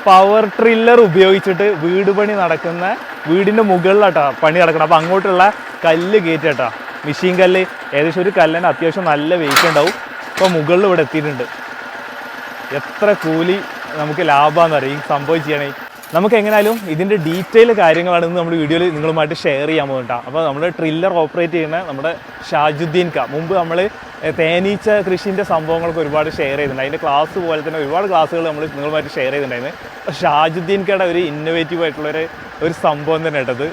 Power ട്രില്ലർ ഉപയോഗിച്ചിട്ട് വീട് പണി നടക്കുന്ന വീടിൻ്റെ മുകളിലാട്ടോ പണി നടക്കണം. അപ്പോൾ അങ്ങോട്ടുള്ള കല്ല് കയറ്റാട്ടോ, മെഷീൻ കല്ല്. ഏകദേശം ഒരു കല്ലിന് അത്യാവശ്യം നല്ല വെയിറ്റ് ഉണ്ടാവും. ഇപ്പോൾ മുകളിൽ ഇവിടെ എത്തിയിട്ടുണ്ട്. എത്ര കൂലി നമുക്ക് ലാഭമാണെന്ന് അറിയാം ഈ സംഭവം ചെയ്യണേ. നമുക്ക് എങ്ങനെയാലും ഇതിൻ്റെ ഡീറ്റെയിൽ കാര്യങ്ങളാണ് ഇന്ന് നമ്മുടെ വീഡിയോയിൽ നിങ്ങളുമായിട്ട് ഷെയർ ചെയ്യാൻ പോകുന്നുണ്ടാവും. അപ്പോൾ നമ്മൾ ട്രില്ലർ ഓപ്പറേറ്റ് ചെയ്യുന്ന നമ്മുടെ ഷാജുദ്ദീൻ ക, മുമ്പ് നമ്മൾ തേനീച്ച കൃഷിൻ്റെ സംഭവങ്ങളൊക്കെ ഒരുപാട് ഷെയർ ചെയ്തിട്ടുണ്ട്. അതിൻ്റെ ക്ലാസ് പോലെ തന്നെ ഒരുപാട് ക്ലാസ്സുകൾ നമ്മൾ നിങ്ങളുമായിട്ട് ഷെയർ ചെയ്തിട്ടുണ്ടായിരുന്നു. അപ്പോൾ ഷാജുദ്ദീൻ കയുടെ ഒരു ഇന്നോവേറ്റീവ് ആയിട്ടുള്ളൊരു സംഭവം തന്നെ കേട്ടത്.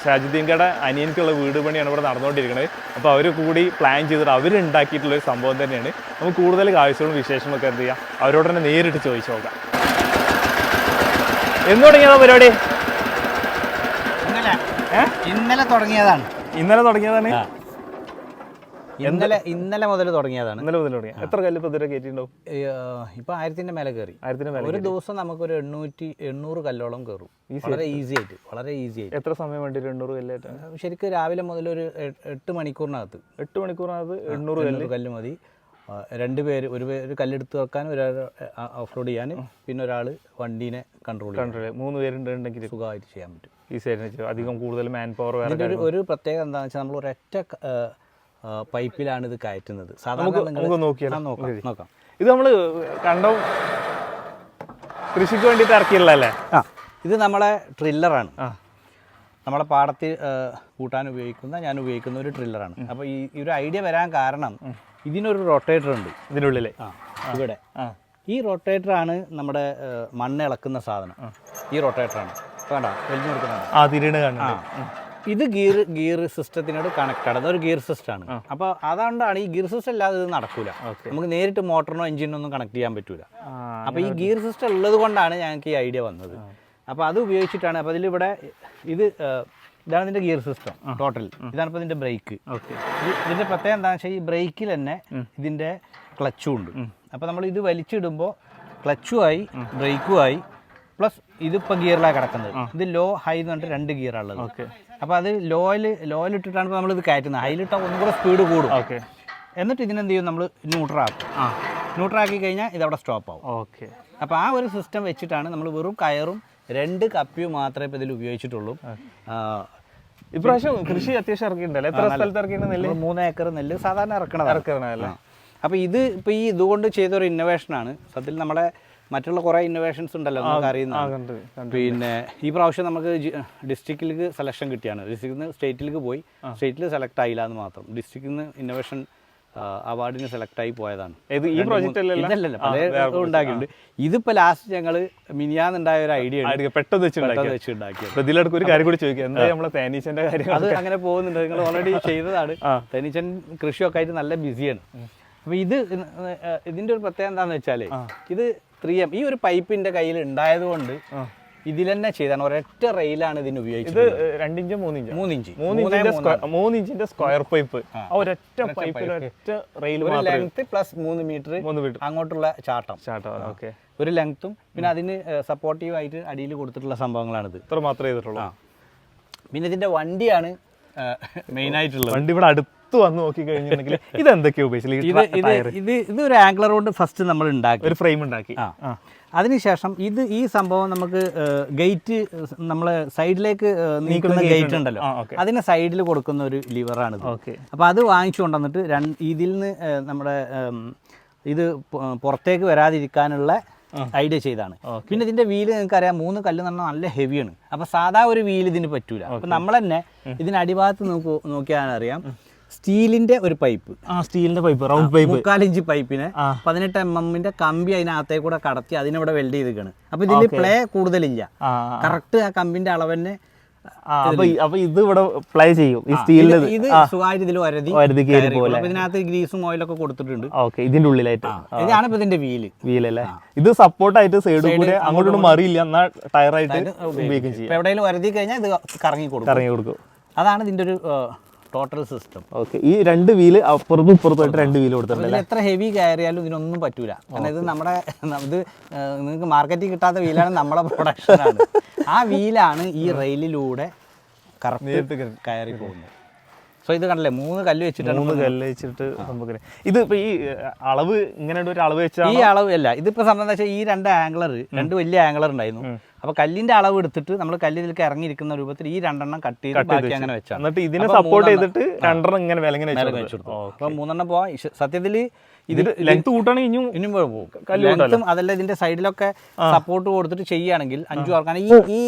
ഷാജുദ്ദീൻ കയുടെ അനിയനിക്കുള്ള വീട് പണിയാണ് ഇവിടെ നടന്നുകൊണ്ടിരിക്കുന്നത്. അപ്പോൾ അവർ കൂടി പ്ലാൻ ചെയ്തിട്ട് അവരുണ്ടാക്കിയിട്ടുള്ളൊരു സംഭവം തന്നെയാണ്. നമുക്ക് കൂടുതൽ കാഴ്ചകളും വിശേഷങ്ങളൊക്കെ എന്ത് ചെയ്യാം അവരോട് തന്നെ നേരിട്ട് ചോദിച്ചു നോക്കാം. എന്ന് തുടങ്ങിയതാ പരിപാടി? ഇന്നലെ തുടങ്ങിയതാണ്. ഇന്നലെ മുതൽ തുടങ്ങിയതാണ്. എത്ര കല്ല് ഇപ്പൊ ഇതുവരെ കയറ്റിണ്ടാവും? ഇപ്പൊ 1000-ന്റെ മേലെ കയറി. ഒരു ദിവസം നമുക്കൊരു 800 കല്ലോളം കയറും. വളരെ ഈസി ആയിട്ട്. എത്ര സമയം വേണ്ടി 800 കല്ലായിട്ട്? ശരിക്കും രാവിലെ മുതൽ ഒരു 8 മണിക്കൂറിനകത്ത് 800 കല്ല് മതി. 2 പേര്, ഒരു കല്ലെടുത്ത് വെക്കാൻ, ഒരാൾ ഓഫ് റോഡ് ചെയ്യാൻ, പിന്നെ ഒരാൾ വണ്ടീനെ കൺട്രോൾ 3 പേരുണ്ടെങ്കിൽ സുഖമായിട്ട് ചെയ്യാൻ പറ്റും. ഈസിയായിട്ട്. അധികം കൂടുതൽ മാൻ പവർ. ഒരു പ്രത്യേകത എന്താണെന്ന് വെച്ചാൽ നമ്മൾ ഒരൊറ്റ പൈപ്പിലാണ് ഇത് കയറ്റുന്നത്. സാധാരണ നോക്കാം. ഇത് നമ്മൾ കണ്ടോ കൃഷിക്ക് വേണ്ടിയിട്ട് ഇറക്കിയുള്ളതല്ലേ? ഇത് നമ്മളെ ട്രില്ലറാണ്. നമ്മളെ പാടത്തിൽ കൂട്ടാൻ ഞാൻ ഉപയോഗിക്കുന്ന ഒരു ട്രില്ലറാണ്. അപ്പോൾ ഈ ഒരു ഐഡിയ വരാൻ കാരണം ഇതിനൊരു റൊട്ടേറ്റർ ഉണ്ട് ഇതിനുള്ളിൽ. ഇവിടെ ഈ റൊട്ടേറ്ററാണ് നമ്മുടെ മണ്ണ് ഇളക്കുന്ന സാധനം. ഈ റൊട്ടേറ്ററാണ് വേണ്ട വലിഞ്ഞു കൊടുക്കുന്നത്. ഇത് ഗിയർ സിസ്റ്റത്തിനോട് കണക്റ്റഡ്. അതൊരു ഗിയർ സിസ്റ്റമാണ്. അപ്പോൾ അതുകൊണ്ടാണ് ഈ ഗിയർ സിസ്റ്റം ഇല്ലാതെ ഇത് നടക്കൂല. നമുക്ക് നേരിട്ട് മോട്ടറിനോ എഞ്ചിനോ ഒന്നും കണക്ട് ചെയ്യാൻ പറ്റൂല. അപ്പോൾ ഈ ഗിയർ സിസ്റ്റം ഉള്ളത് കൊണ്ടാണ് ഞങ്ങൾക്ക് ഈ ഐഡിയ വന്നത്. അപ്പോൾ അത് ഉപയോഗിച്ചിട്ടാണ്. അപ്പോൾ ഇതിലിവിടെ ഇതാണ് ഇതിൻ്റെ ഗിയർ സിസ്റ്റം ടോട്ടൽ. ഇതാണ് ഇപ്പോൾ ഇതിൻ്റെ ബ്രേക്ക്. ഇതിൻ്റെ പ്രത്യേകം എന്താണെന്ന് വെച്ചാൽ ഈ ബ്രേക്കിൽ തന്നെ ഇതിൻ്റെ ക്ലച്ചും ഉണ്ട്. അപ്പോൾ നമ്മൾ ഇത് വലിച്ചിടുമ്പോൾ ക്ലച്ചുമായി ബ്രേക്കുമായി പ്ലസ് ഇതിപ്പോൾ ഗിയറിലാണ് കിടക്കുന്നത്. ഇത് ലോ ഹൈ എന്ന് പറഞ്ഞിട്ട് 2 ഗിയറാണുള്ളത്. അപ്പോൾ അത് ലോയിലിട്ടിട്ടാണ് ഇപ്പോൾ നമ്മളിത് കയറ്റുന്നത്. ഹൈയിലിട്ടാൽ ഒന്നും കൂടെ സ്പീഡ് കൂടും. എന്നിട്ട് ഇതിനെന്ത് ചെയ്യും, നമ്മൾ ന്യൂട്രാക്കി കഴിഞ്ഞാൽ ഇതവിടെ സ്റ്റോപ്പ് ആവും. അപ്പോൾ ആ ഒരു സിസ്റ്റം വെച്ചിട്ടാണ് നമ്മൾ വെറും കയറും 2 കപ്പിയും മാത്രമേ ഇപ്പോൾ ഇതിൽ ഉപയോഗിച്ചിട്ടുള്ളൂ. ഇപ്രാവശ്യം കൃഷി അത്യാവശ്യം ഇറക്കിയിട്ടുണ്ടല്ലോ. എത്ര സ്ഥലത്ത് ഇറക്കിയിട്ടുണ്ട്? നെല്ല് 3 ഏക്കർ നെല്ല് സാധാരണ ഇറക്കണതല്ലേ. അപ്പോൾ ഇപ്പോൾ ഈ ഇതുകൊണ്ട് ചെയ്തൊരു ഇന്നോവേഷനാണ്. സത്യത്തിൽ നമ്മുടെ മറ്റുള്ള കുറേ ഇന്നോവേഷൻസ് ഉണ്ടല്ലോ നമുക്ക് അറിയുന്നത്. പിന്നെ ഈ പ്രാവശ്യം നമുക്ക് ഡിസ്ട്രിക്റ്റിലേക്ക് സെലക്ഷൻ കിട്ടിയാണ്. ഡിസ്ട്രിക്റ്റിൽ നിന്ന് സ്റ്റേറ്റിലേക്ക് പോയി. സ്റ്റേറ്റിൽ സെലക്ട് ആയില്ല എന്ന് മാത്രം. ഡിസ്ട്രിക്റ്റിൽ നിന്ന് ഇന്നോവേഷൻ അവാർഡിന് സെലക്ട് ആയി പോയതാണ്. ഈ പ്രോജക്റ്റ് ഇതല്ലല്ലോ, പല ഉണ്ടാക്കിയിട്ടുണ്ട്. ഇതിപ്പോൾ ലാസ്റ്റ് ഞങ്ങൾ മിനിയാന്നുണ്ടായ ഒരു ഐഡിയ പെട്ടെന്ന് വെച്ചുണ്ടാക്കിയത്. ഇതിലടക്കം ഒരു കാര്യം കൂടി ചോദിക്കാം, എന്താ നമ്മളെ തേനീച്ചന്റെ കാര്യം? അത് അങ്ങനെ പോകുന്നുണ്ട്. നിങ്ങൾ ഓൾറെഡി ചെയ്തതാണ്. തേനീച്ചൻ കൃഷിയൊക്കെ ആയിട്ട് നല്ല ബിസിയാണ്. അപ്പോൾ ഇതിൻ്റെ ഒരു പ്രത്യേകത എന്താണെന്ന് വെച്ചാൽ ഇത് 3M ഈ ഒരു പൈപ്പിന്റെ കയ്യിൽ ഉണ്ടായത് കൊണ്ട് ഇതിൽ തന്നെ ചെയ്താണ്. ഒരൊറ്റ റെയിലാണ് ഇതിന് ഉപയോഗിച്ചത്. 2 ഇഞ്ച് 3 ഇഞ്ചിന്റെ സ്ക്വയർ പൈപ്പ്. ഒരൊറ്റ പൈപ്പിൽ ഒരൊറ്റ റെയിൽ ലെങ്ത് പ്ലസ് 3 മീറ്റർ അങ്ങോട്ടുള്ള ചാട്ടം. ഒരു ലെങ്ത്തും പിന്നെ അതിന് സപ്പോർട്ടീവ് ആയിട്ട് അടിയിൽ കൊടുത്തിട്ടുള്ള സംഭവങ്ങളാണിത്. ഇത്ര മാത്രമേ ചെയ്തിട്ടുള്ളൂ. പിന്നെ ഇതിന്റെ വണ്ടിയാണ് മെയിൻ ആയിട്ടുള്ളത്. വണ്ടി ഇവിടെ അടുത്ത് വന്ന് നോക്കി കഴിഞ്ഞിട്ടുണ്ടെങ്കിൽ ഇത് എന്തൊക്കെയാണ് ഉപയോഗിച്ചത്? ഇത് ഒരു ആംഗ്ലർ കൊണ്ട് ഫസ്റ്റ് നമ്മൾ ഉണ്ടാക്കി, ഒരു ഫ്രെയിം ഉണ്ടാക്കി. അതിനുശേഷം ഈ സംഭവം നമുക്ക് ഗേറ്റ് നമ്മളെ സൈഡിലേക്ക് നീക്കുന്ന ഗേറ്റ് ഉണ്ടല്ലോ, അതിന് സൈഡിൽ കൊടുക്കുന്ന ഒരു ലിവറാണിത്. അപ്പോൾ അത് വാങ്ങിച്ചു കൊണ്ടുവന്നിട്ട് ഇതിൽ നിന്ന് നമ്മുടെ ഇത് പുറത്തേക്ക് വരാതിരിക്കാനുള്ള ഐഡിയ ചെയ്താണ്. പിന്നെ ഇതിന്റെ വീല് നിങ്ങൾക്ക് അറിയാം, 3 കല്ല് എന്ന് പറഞ്ഞാൽ നല്ല ഹെവിയാണ്. അപ്പോൾ സാധാ ഒരു വീല് ഇതിന് പറ്റൂല. അപ്പോൾ നമ്മൾ തന്നെ ഇതിന് അടിഭാഗത്ത് നോക്കിയാൽ അറിയാം, സ്റ്റീലിന്റെ ഒരു പൈപ്പ്, സ്റ്റീലിന്റെ പൈപ്പ്, റൗണ്ട് പൈപ്പ്, 3/4 ഇഞ്ച് പൈപ്പിനെ 18 mm കമ്പി അതിനകത്തേക്ക് കൂടെ കടത്തി അതിനവിടെ വെൽഡ് ചെയ്തിരിക്കുകയാണ്. അപ്പോൾ ഇതിൽ പ്ലേ കൂടുതലില്ല, കറക്റ്റ് ആ കമ്പിന്റെ അളവ് തന്നെ. അപ്പൊ ഇത് ഇവിടെ പ്ലേ ചെയ്യും ഈ സ്റ്റീലിന്റെ. ഇത് സുഖമായിട്ട് ഇതിൽ ഇതിനകത്ത് ഗ്രീസും ഓയിലൊക്കെ കൊടുത്തിട്ടുണ്ട്. ഇതിന്റെ ഉള്ളിലായിട്ട് ഇതാണ് ഇപ്പൊ ഇതിന്റെ വീലല്ലേ. ഇത് സപ്പോർട്ടായിട്ട് സൈഡിൽ കൂടെ അങ്ങോട്ടൊന്നും മറിയില്ല, എന്നാൽ ടയറായിട്ട് ഉപയോഗിക്കുകയും ചെയ്യും. എവിടെയെങ്കിലും വരുതി കഴിഞ്ഞാൽ ഇത് കറങ്ങി കൊടുക്കും. അതാണ് ഇതിന്റെ ഒരു ടോട്ടൽ സിസ്റ്റം. ഈ 2 വീല് അപ്പുറത്തും ഇപ്പുറത്തുമായിട്ട് 2 വീല് കൊടുത്തിട്ടുണ്ട്. എത്ര ഹെവി കയറിയാലും ഇതിനൊന്നും പറ്റൂല. കാരണം ഇത് നിങ്ങൾക്ക് മാർക്കറ്റിൽ കിട്ടാത്ത വീലാണ്, നമ്മളെ പ്രൊഡക്ഷനാണ്. ആ വീലാണ് ഈ റെയിലിലൂടെ കറക്റ്റ് കയറി പോകുന്നത്. സോ ഇത് കണ്ടല്ലേ 3 കല്ല് വെച്ചിട്ടാണ് 3 കല്ല് വെച്ചിട്ട് നമുക്ക് ഇത് ഇപ്പൊ ഈ അളവ് ഇങ്ങനെ ഒരു അളവ് വെച്ചാൽ ഈ അളവ് അല്ല, ഇതിപ്പോ സംബന്ധം വെച്ചാൽ ഈ 2 വലിയ ആംഗിളർ ഉണ്ടായിരുന്നു. അപ്പൊ കല്ലിന്റെ അളവ് എടുത്തിട്ട് നമ്മൾ കല്ലിലേക്ക് ഇറങ്ങിയിരിക്കുന്ന രൂപത്തിൽ ഈ 2 എണ്ണം കട്ട് ചെയ്ത് ബാക്കി അങ്ങനെ വെച്ചാൽ എന്നിട്ട് ഇതിനെ സപ്പോർട്ട് ചെയ്തിട്ട് 2 എണ്ണം ഇങ്ങനെ വിലങ്ങനെ വെച്ചെടുത്തു. അപ്പൊ 3 എണ്ണം പോവാൻ സത്യത്തില് ഇത് ലെങ്ത് കൂട്ടാണെങ്കിൽ ഇനിയും പോകും. അതല്ല ഇതിന്റെ സൈഡിലൊക്കെ സപ്പോർട്ട് കൊടുത്തിട്ട് ചെയ്യുകയാണെങ്കിൽ 5 ആർക്കാണ്. ഈ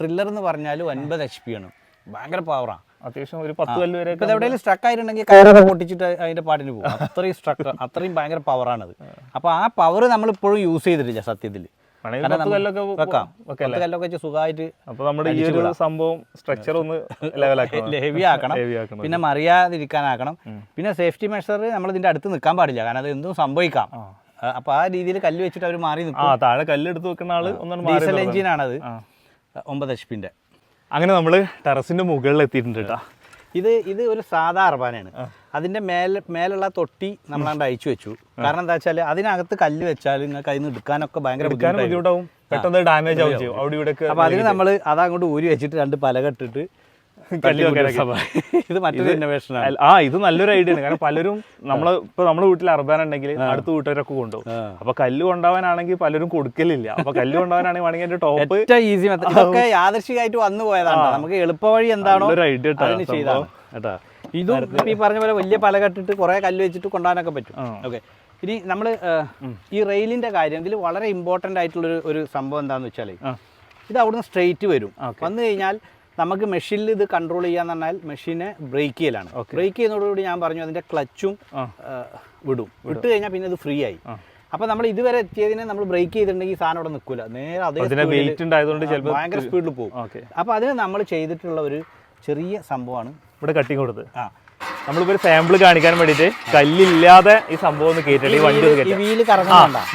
ട്രില്ലർ എന്ന് പറഞ്ഞാൽ 9 HP ആണ്, ഭയങ്കര പവറാണ്. അത്യാവശ്യം ഒരു 10 കല്ല് വരെ. ഇപ്പൊ എവിടെയെങ്കിലും സ്ട്രക്ക് ആയിട്ടുണ്ടെങ്കിൽ കയറൊക്കെ പൊട്ടിച്ചിട്ട് അതിന്റെ പാട്ടിന് പോകും. അത്രയും സ്ട്രക്ക്, അത്രയും ഭയങ്കര പവറാണത്. അപ്പൊ ആ പവർ നമ്മൾ ഇപ്പോഴും യൂസ് ചെയ്തിട്ടില്ല സത്യത്തിൽ. കല്ലൊക്കെ വെച്ച് സുഖമായിട്ട്. അപ്പൊ നമ്മുടെ ഈ ഒരു സംഭവം സ്ട്രക്ചർ ഒന്ന് ഹെവി ആക്കണം, പിന്നെ മറിയാതിരിക്കാനാക്കണം. പിന്നെ സേഫ്റ്റി മെഷർ നമ്മൾ ഇതിന്റെ അടുത്ത് നിൽക്കാൻ പാടില്ല, കാരണം അത് എന്തും സംഭവിക്കാം. അപ്പൊ ആ രീതിയിൽ കല്ല് വെച്ചിട്ട് അവർ മാറി നിൽക്കും. താഴെ കല്ല് എടുത്ത് വെക്കുന്ന ആള് ഡീസൽ എഞ്ചിനാണത്, 9 HP. അങ്ങനെ നമ്മള് ടെറസിന്റെ മുകളിൽ എത്തിയിട്ടുണ്ട് കേട്ടോ. ഇത് ഒരു സാധാ അർബാനാണ്. അതിന്റെ മേലുള്ള തൊട്ടി നമ്മളാണ്ട് അയച്ചു വെച്ചു. കാരണം എന്താ വെച്ചാൽ അതിനകത്ത് കല്ല് വെച്ചാൽ നിങ്ങൾക്ക് അതിന് എടുക്കാനൊക്കെ ഭയങ്കര ബുദ്ധിമുട്ടാവും, പെട്ടെന്ന് ഡാമേജ് ആവും ചെയ്യും അവിടെ ഇവിടെ. അപ്പൊ അതിന് നമ്മൾ അതങ്ങോട്ട് ഊരി വെച്ചിട്ട് 2 പലക ഇട്ടിട്ട് ഇത് മറ്റൊരു ഇന്നോവേഷൻ ആണ്. ഇത് നല്ലൊരു ഐഡിയ ആണ്. കാരണം പലരും നമ്മളെ വീട്ടിൽ അർബാൻ ഉണ്ടെങ്കിൽ അടുത്ത വീട്ടുകാരൊക്കെ കൊണ്ടുപോകും. അപ്പൊ കല്ല് കൊണ്ടുപോകാനാണെങ്കിൽ പലരും കൊടുക്കലില്ല. അപ്പൊ കല്ല് കൊണ്ടുപോകാനാണെങ്കിൽ വേണമെങ്കിൽ ടോപ്പ് ഈസി മെത്തേഡ്. ഇതൊക്കെ യാദൃശികമായിട്ട് വന്നു പോയതാണ്. നമുക്ക് എളുപ്പവഴി എന്താണോ ഐഡിയ ചെയ്താണ് കേട്ടോ. ഇതും ഈ പറഞ്ഞ പോലെ വലിയ പലക ഇട്ടിട്ട് കുറെ കല്ല് വെച്ചിട്ട് കൊണ്ടുപോകാനൊക്കെ പറ്റും. ഓക്കെ, ഇനി നമ്മൾ ഈ റെയിലിന്റെ കാര്യം ഇതിൽ വളരെ ഇമ്പോർട്ടന്റ് ആയിട്ടുള്ള ഒരു സംഭവം എന്താണെന്ന് വെച്ചാൽ ഇത് അവിടുന്ന് സ്ട്രെയിറ്റ് വരും. വന്നു കഴിഞ്ഞാൽ നമുക്ക് മെഷീനിൽ ഇത് കൺട്രോൾ ചെയ്യാന്ന് പറഞ്ഞാൽ മെഷീനെ ബ്രേക്ക് ചെയ്യലാണ്. ബ്രേക്ക് ചെയ്യുന്നതോടുകൂടി ഞാൻ പറഞ്ഞു അതിന്റെ ക്ലച്ചും വിട്ട് കഴിഞ്ഞാൽ പിന്നെ ഇത് ഫ്രീ ആയി. അപ്പൊ നമ്മൾ ഇതുവരെ എത്തിയതിനെ നമ്മൾ ബ്രേക്ക് ചെയ്തിട്ടുണ്ടെങ്കിൽ ഈ സാധനം അവിടെ നിൽക്കില്ല, നേരെ അതേ ഭയങ്കര സ്പീഡിൽ പോകും. അപ്പൊ അതിന് നമ്മൾ ചെയ്തിട്ടുള്ള ഒരു ചെറിയ സംഭവമാണ് ഇവിടെ കട്ടിങ് കൊടുത്ത്. നമ്മളിപ്പോ ഒരു സാമ്പിൾ കാണിക്കാൻ വേണ്ടിട്ട് കല്ലില്ലാതെ ഈ സംഭവം ഒന്ന് കേട്ടിട്ട് ഈ വണ്ടി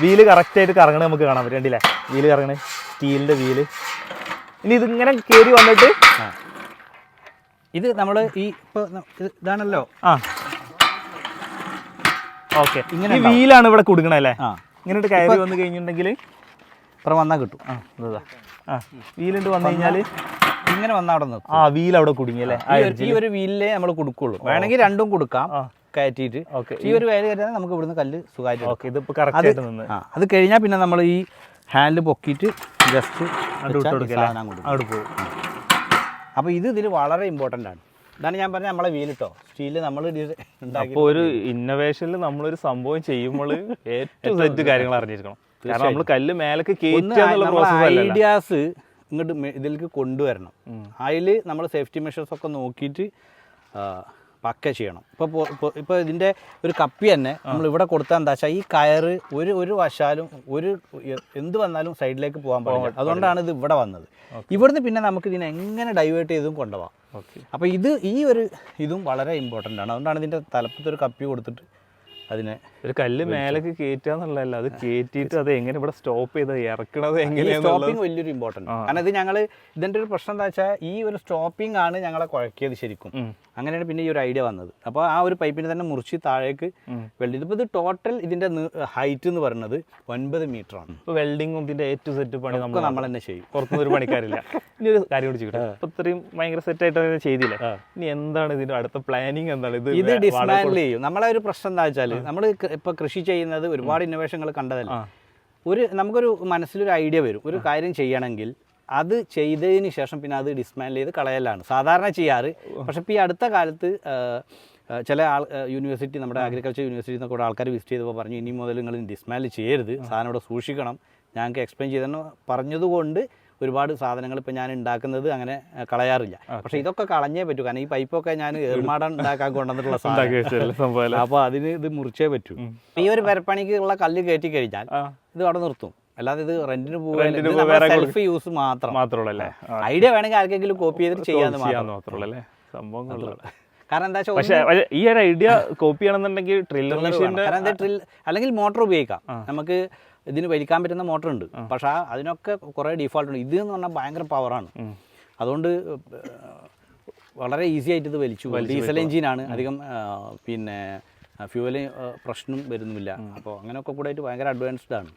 വീല് കറക്റ്റ് ആയിട്ട് കറങ്ങണ നമുക്ക് കാണാൻ പറ്റും. കണ്ടില്ലേ വീല് കറങ്ങണേ, സ്റ്റീലിന്റെ വീല്. ഇനി ഇതിങ്ങനെ കയറി വന്നിട്ട് ഇത് നമ്മൾ ഈ ഇതാണല്ലോ ഓക്കെ, ഇങ്ങനെ വീലാണ് ഇവിടെ കൊടുക്കണല്ലേ. ഇങ്ങനെ കയറി വന്നു കഴിഞ്ഞിട്ടുണ്ടെങ്കിൽ ഇപ്പം വന്നാൽ കിട്ടും. വീലുണ്ട് വന്നു കഴിഞ്ഞാല് ഇങ്ങനെ വന്നാൽ അവിടെ നിൽക്കും. വീൽ അവിടെ കുടുങ്ങിയല്ലേ. ഈ ഒരു വീലിലേ നമ്മൾ കൊടുക്കുള്ളൂ. വേണമെങ്കിൽ 2ഉം കൊടുക്കാം കയറ്റിയിട്ട്. ഈ ഒരു വേല കയറ്റാൻ നമുക്ക് ഇവിടുന്ന് കല്ല് സുഖമായിട്ട്. അത് കഴിഞ്ഞാൽ പിന്നെ നമ്മൾ ഈ ഹാൻഡിൽ പൊക്കിയിട്ട് ജസ്റ്റ് അവിടെ പോകും. അപ്പോൾ ഇതിൽ വളരെ ഇമ്പോർട്ടൻ്റ് ആണ്. ഇതാണ് ഞാൻ പറഞ്ഞത് നമ്മളെ വീലിട്ടോ സ്റ്റീല് നമ്മൾ അപ്പോൾ ഒരു ഇന്നോവേഷനിൽ നമ്മളൊരു സംഭവം ചെയ്യുമ്പോൾ ഏറ്റവും സെറ്റ് കാര്യങ്ങൾ അറിഞ്ഞിരിക്കണം. കാരണം നമ്മൾ കല്ല് മേലേക്ക് ഐഡിയാസ് ഇങ്ങോട്ട് ഇതിലേക്ക് കൊണ്ടുവരണം. അതിൽ നമ്മൾ സേഫ്റ്റി മെഷേഴ്സ് ഒക്കെ നോക്കിയിട്ട് പക്ക ചെയ്യണം. ഇപ്പോൾ ഇതിൻ്റെ ഒരു കപ്പി തന്നെ നമ്മൾ ഇവിടെ കൊടുത്താൽ എന്താ വെച്ചാൽ ഈ കയറ് ഒരു വശാലും എന്ത് വന്നാലും സൈഡിലേക്ക് പോകാൻ പാടില്ല. അതുകൊണ്ടാണ് ഇത് ഇവിടെ വന്നത്. ഇവിടുന്ന് പിന്നെ നമുക്ക് ഇതിനെ എങ്ങനെ ഡൈവേർട്ട് ചെയ്തും കൊണ്ടുപോകാം. അപ്പോൾ ഇതും വളരെ ഇമ്പോർട്ടൻ്റ് ആണ്. അതുകൊണ്ടാണ് ഇതിൻ്റെ തലപ്പത്തൊരു കപ്പി കൊടുത്തിട്ട് അതിനെ ഒരു കല്ല് മേലേക്ക് കയറ്റുക എന്നുള്ളതല്ല, അത് കയറ്റിയിട്ട് അത് എങ്ങനെ ഇവിടെ സ്റ്റോപ്പ് ചെയ്ത് ഇറക്കണത് എങ്ങനെയാണ്. സ്റ്റോപ്പിംഗ് വലിയൊരു ഇമ്പോർട്ടൻ്റ്. കാരണം ഇത് ഇതിൻ്റെ ഒരു പ്രശ്നം എന്താ വെച്ചാൽ ഈ ഒരു സ്റ്റോപ്പിംഗ് ആണ് ഞങ്ങളെ കുഴക്കിയത് ശരിക്കും. അങ്ങനെയാണ് പിന്നെ ഈ ഒരു ഐഡിയ വന്നത്. അപ്പോൾ ആ ഒരു പൈപ്പിനെ തന്നെ മുറിച്ച് താഴേക്ക് വെൽഡ് ചെയ്തു. ഇപ്പോൾ ഇത് ടോട്ടൽ ഇതിൻ്റെ ഹൈറ്റ് എന്ന് പറയുന്നത് 9 മീറ്ററാണ്. ഇപ്പോൾ വെൽഡിങ്ങും ഇതിൻ്റെ ഏറ്റവും സെറ്റ് പണി നമ്മൾ തന്നെ ചെയ്യും, പുറത്തുനിന്ന് ഒരു പണിക്കാരില്ല. ഇനി ഒരു കാര്യം കൂടി ചെയ്യട്ടെ, ഇപ്പോൾ ഇത്രയും ഭയങ്കര സെറ്റായിട്ട് ചെയ്തില്ല, ഇനി എന്താണ് ഇതിൻ്റെ അടുത്ത പ്ലാനിങ് എന്താണ്? ഇത് ഡിസ്മാൻഡിൽ ചെയ്യും. നമ്മളെ ഒരു പ്രശ്നം എന്താ വെച്ചാൽ നമ്മൾ ഇപ്പോൾ കൃഷി ചെയ്യുന്നത് ഒരുപാട് ഇന്നോവേഷനുകൾ കണ്ടതല്ല. നമുക്കൊരു മനസ്സിലൊരു ഐഡിയ വരും, ഒരു കാര്യം ചെയ്യണമെങ്കിൽ അത് ചെയ്തതിന് ശേഷം പിന്നെ അത് ഡിസ്മാൻഡിൽ ചെയ്ത് കളയലാണ് സാധാരണ ചെയ്യാറ്. പക്ഷെ ഇപ്പോൾ ഈ അടുത്ത കാലത്ത് ചില യൂണിവേഴ്സിറ്റി, നമ്മുടെ അഗ്രികൾച്ചർ യൂണിവേഴ്സിറ്റി എന്നൊക്കെ കൂടെ ആൾക്കാർ വിസിറ്റ് ചെയ്തപ്പോൾ പറഞ്ഞു ഇനി മുതൽ നിങ്ങൾ ഡിസ്മാൻഡിൽ ചെയ്യരുത്, സാധനം ഇവിടെ സൂക്ഷിക്കണം, ഞങ്ങൾക്ക് എക്സ്പ്ലെയിൻ ചെയ്തെന്ന് പറഞ്ഞതുകൊണ്ട് ഒരുപാട് സാധനങ്ങൾ ഇപ്പോൾ ഞാൻ ഉണ്ടാക്കുന്നത് അങ്ങനെ കളയാറില്ല. പക്ഷെ ഇതൊക്കെ കളഞ്ഞേ പറ്റൂ, കാരണം ഈ പൈപ്പൊക്കെ ഞാൻ ഏർമാടം ഉണ്ടാക്കാൻ കൊണ്ടുവന്നിട്ടുള്ള സാധനം. അപ്പോൾ അതിന് ഇത് മുറിച്ചേ പറ്റൂ. ഈ ഒരു പെരപ്പണിക്കുള്ള കല്ല് കയറ്റി കഴിഞ്ഞാൽ ഇത് അവിടെ നിർത്തും, അല്ലാതെ ഇത് റെന്റിന് പോകുക സെൽഫ് യൂസ് മാത്രമല്ലേ. ഐഡിയ വേണമെങ്കിൽ ആർക്കെങ്കിലും കോപ്പി ചെയ്തിട്ട് ചെയ്യാന്ന് മാത്രമല്ലേ സംഭവം. കാരണം എന്താ വെച്ചാൽ ഈ ഒരു ഐഡിയ കോപ്പി ചെയ്യണമെന്നുണ്ടെങ്കിൽ ഡ്രില്ലർ മെഷീൻ്റെ അല്ലെങ്കിൽ മോട്ടോർ ഉപയോഗിക്കാം. നമുക്ക് ഇതിന് വലിക്കാൻ പറ്റുന്ന മോട്ടർ ഉണ്ട്, പക്ഷെ അതിനൊക്കെ കുറേ ഡിഫോൾട്ട് ഉണ്ട്. ഇത് എന്ന് പറഞ്ഞാൽ ഭയങ്കര പവറാണ്. അതുകൊണ്ട് വളരെ ഈസി ആയിട്ട് ഇത് വലിച്ചു. ഡീസൽ എഞ്ചിനാണ്, അധികം പിന്നെ ഫ്യൂവല് പ്രശ്നം വരുന്നില്ല. അപ്പോൾ അങ്ങനെയൊക്കെ കൂടെ ആയിട്ട് ഭയങ്കര അഡ്വാൻസ്ഡ് ആണ്.